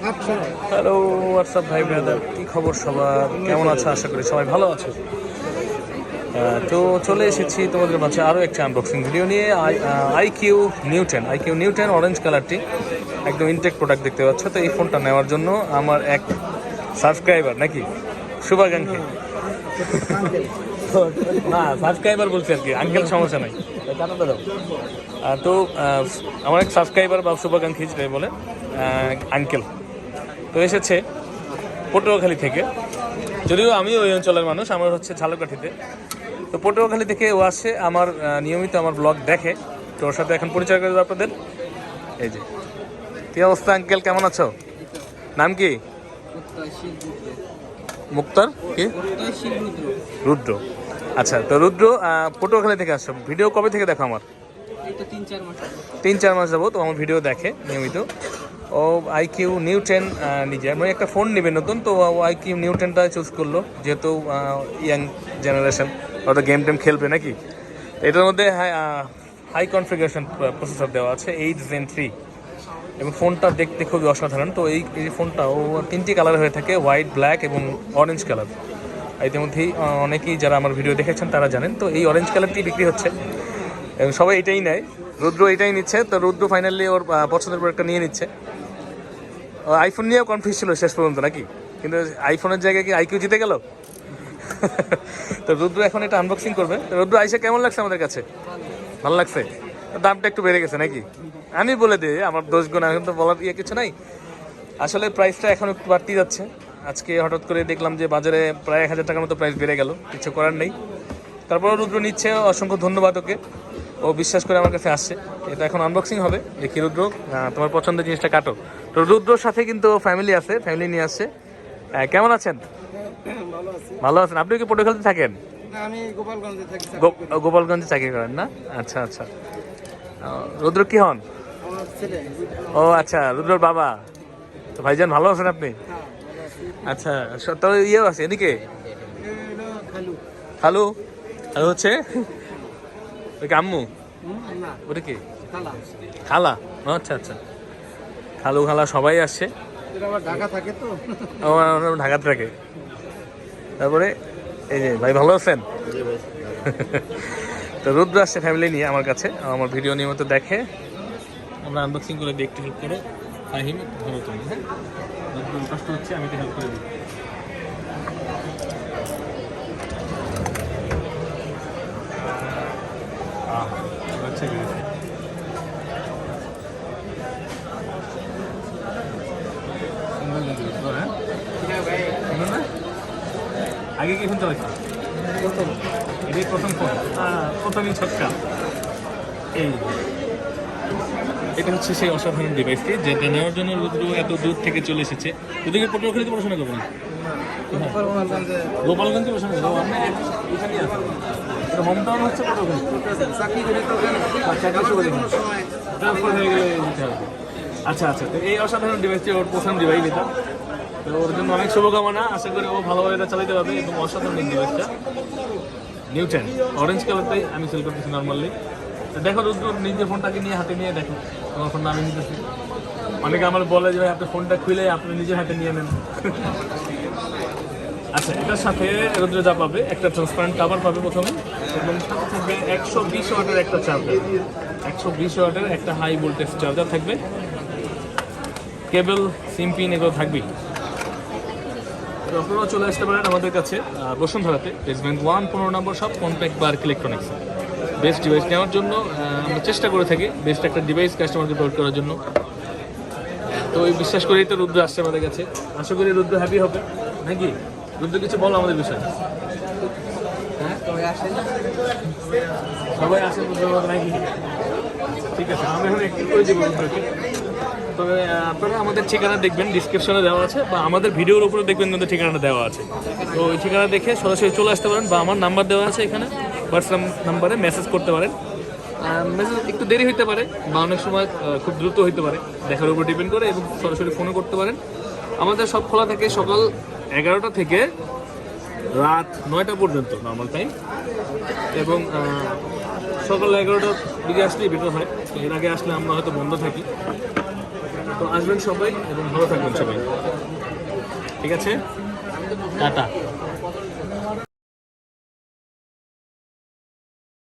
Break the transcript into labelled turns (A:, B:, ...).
A: Hello WhatsApp ভাই brother, কী খবর সবার? কেমন আছে? আশা করি সবাই ভালো আছে। তো চলে এসেছি তোমাদের মাঝে আরও একটা আনবক্সিং ভিডিও নিয়ে। আইকিউ নিউ 10 অরেঞ্জ কালারটি একদম ইনটেক প্রোডাক্ট দেখতে পাচ্ছ। তো এই ফোনটা নেওয়ার জন্য আমার এক সাবস্ক্রাইবার নাকি শুভাকাঙ্ক্ষী, না সাবস্ক্রাইবার বলছি আর কি, আঙ্কেল সমস্যা নাই। তো আমার এক সাবস্ক্রাইবার বা শুভাকাঙ্ক্ষী যেটাই বলে আঙ্কেল, তো এসেছে পটুয়াখালী থেকে। যদিও আমি ওই অঞ্চলের মানুষ, আমার হচ্ছে ঝালকাঠিতে। তো পটুয়াখালী থেকে ও আসে, আমার নিয়মিত আমার ব্লগ দেখে। তো ওর সাথে এখন পরিচয় করে দেবো আপনাদের। এই যে, কি অবস্থা আঙ্কেল, কেমন আছো? নাম কি? মুক্তার কি? রুদ্র। আচ্ছা, তো রুদ্র পটুয়াখালী থেকে আসছো। ভিডিও কবে থেকে দেখো আমার? 3-4 মাস যাবো তো আমার ভিডিও দেখে নিয়মিত। ও IQ-নিউ 10 নিজে মানে একটা ফোন নেবে নতুন, তো IQ-নিউ 10টা চুজ করলো, যেহেতু ইয়াং জেনারেশন, ওটা গেম টেম খেলবে নাকি। এটার মধ্যে হাই কনফিগারেশন প্রসেসর দেওয়া আছে, 8 Zen 3, এবং ফোনটা দেখতে খুবই অসাধারণ। তো এই ফোনটা ও 3টি কালার হয়ে থাকে, হোয়াইট, ব্ল্যাক এবং অরেঞ্জ কালার। ইতিমধ্যেই অনেকেই যারা আমার ভিডিও দেখেছেন তারা জানেন। তো এই অরেঞ্জ কালারটি বিক্রি হচ্ছে এবং সবাই এটাই নেয়। রুদ্র এটাই নিচ্ছে। তো রুদ্র ফাইনালি ওর পছন্দের প্রোডাক্টটা নিয়ে নিচ্ছে। আইফোন নিয়েও কনফিউজ ছিল শেষ পর্যন্ত নাকি, কিন্তু আইফোনের জায়গায় কি IQ জিতে গেল। তো রুদ্র এখন এটা আনবক্সিং করবে। তো রুদ্র, আইসা কেমন লাগছে আমাদের কাছে? ভালো লাগছে? দামটা একটু বেড়ে গেছে নাকি? আমি বলে দিই, আমার দোষ গুণ এখন তো বলার কিছু নাই। আসলে প্রাইসটা এখন একটু বাড়তেই যাচ্ছে। আজকে হঠাৎ করে দেখলাম যে বাজারে প্রায় 1000 টাকার মতো প্রাইস বেড়ে গেল, কিছু করার নেই। তারপরে রুদ্র নিচ্ছে, অসংখ্য ধন্যবাদ ওকে। ও বিশ্বাস করে আমার কাছে আসছে। এটা এখন আনবক্সিং হবে। দেখি রুদ্র, তোমার পছন্দের জিনিসটা কাটো। তো রুদ্রর সাথে কিন্তু ফ্যামিলি আছে, ফ্যামিলি নিয়ে আসছে। কেমন আছেন? ভালো আছেন? আপনি কি পটুয়াখালীতে থাকেন?
B: আমি গোপালগঞ্জে থাকি।
A: গোপালগঞ্জে চাকরি করেন না? আচ্ছা আচ্ছা। রুদ্র কি হন?
B: আমার ছেলে।
A: ও আচ্ছা, রুদ্রর বাবা। তো ভাইজান ভালো আছেন আপনি? আচ্ছা, তো ইয়েও আছে এদিকে,
B: খালু।
A: খালু। খালু হচ্ছে ওই কি আম্মু?
B: না,
A: ওটা কি?
B: খালা।
A: খালা? আচ্ছা আচ্ছা, খালু খালা সবাই আসছে।
B: এরা আবার ঢাকা থাকে তো।
A: ও ঢাকাতে থাকে। তারপরে এই যে ভাই, ভালো আছেন? তো রুদ্র আসছে ফ্যামিলি নিয়ে আমার কাছে, আমার ভিডিও নিয়মিত দেখে। আমরা আনবক্সিং করে দিই, একটু হেল্প করে। ফাহিম ভালো তুমি, হ্যাঁ রুদ্র কষ্ট হচ্ছে, আমি একটু হেল্প করে দিই। আচ্ছা, আগে কি ফোন চালাইছো? এটাই প্রথম ফোন? প্রথমই ছক্কা। এই এটা হচ্ছে সেই অসাধারণ ডিভাইসটি, যেটা নেওয়ার জন্য রুদ্র এত দূর থেকে চলে এসেছে। রুদ্রকে পটুয়াখালীতে পড়াশোনা করবেন? গোপালগঞ্জে পড়াশোনা করবো। আপনি এখানেই আছেন? হোম টাউন হচ্ছে পটুয়াখালী? ট্রান্সফার হয়ে গেলে দিতে হবে। আচ্ছা আচ্ছা, তো এই অসাধারণ ডিভাইসটি ওর প্রথম ডিভাইস এটা। তো ওর জন্য অনেক শুভকামনা, আশা করি ও ভালোভাবে এটা চালাতে পারবে। এবং অসাধারণ এই ডিভাইসটা নিউ 10 অরেঞ্জ কালারটাই আমি সেল করতেছি নর্মালি। দেখো রুদ্র, নিজের ফোনটাকে নিয়ে হাতে নিয়ে দেখো, আমার ফোনটা আমি নিতেছি। অনেকে আমার বলে যে ভাই আপনি ফোনটা খুলে আপনি নিজের হাতে নিয়ে নেন। আচ্ছা, এটার সাথে রুদ্র যা পাবে, একটা ট্রান্সপারেন্ট কাভার পাবে প্রথমে, এবং সাথে থাকবে 120 ওয়াটের একটা চার্জার। 120 ওয়াটের একটা হাই ভোল্টেজ চার্জার থাকবে, কেবল, সিম পিন এগুলো থাকবেই। তো আপনারাও চলে আসতে পারেন আমাদের কাছে বসুন্ধরাতে, বেসমেন্ট 1, 15 নম্বর shop, contact Bark electronics. Best device নেওয়ার জন্য আমরা চেষ্টা করে থাকি, বেস্ট একটা ডিভাইস কাস্টমারকে প্রোভাইড করার জন্য। তো এই বিশ্বাস করেই তো রুদ্র আসছে আমাদের কাছে। আশা করি রুদ্র হ্যাপি হবে নাকি? রুদ্র কিছু বলো আমাদের বিষয়ে। হ্যাঁ, সবাই আসেন নাকি? ঠিক আছে, আমি এখন একটু করে দেবো রুদ্রকে। তবে আপনারা আমাদের ঠিকানা দেখবেন, ডিসক্রিপশনে দেওয়া আছে, বা আমাদের ভিডিওর উপরে দেখবেন কিন্তু ঠিকানাটা দেওয়া আছে। তো ওই ঠিকানা দেখে সরাসরি চলে আসতে পারেন, বা আমার নাম্বার দেওয়া আছে এখানে, হোয়াটসঅ্যাপ নাম্বারে মেসেজ করতে পারেন। মেসেজ একটু দেরি হতে পারে, বা অনেক সময় খুব দ্রুত হতে পারে, দেখার উপর ডিপেন্ড করে, এবং সরাসরি ফোনও করতে পারেন। আমাদের সব খোলা থাকে সকাল 11টা থেকে রাত 9টা পর্যন্ত নর্মাল টাইম, এবং সকাল 11টার দিকে আসলেই বেটার হয়। এর আগে আসলে আমরা হয়তো বন্ধ থাকি। তো তো আসবেন সবাই এবং ভালো থাকবেন সবাই, ঠিক আছে, টাটা।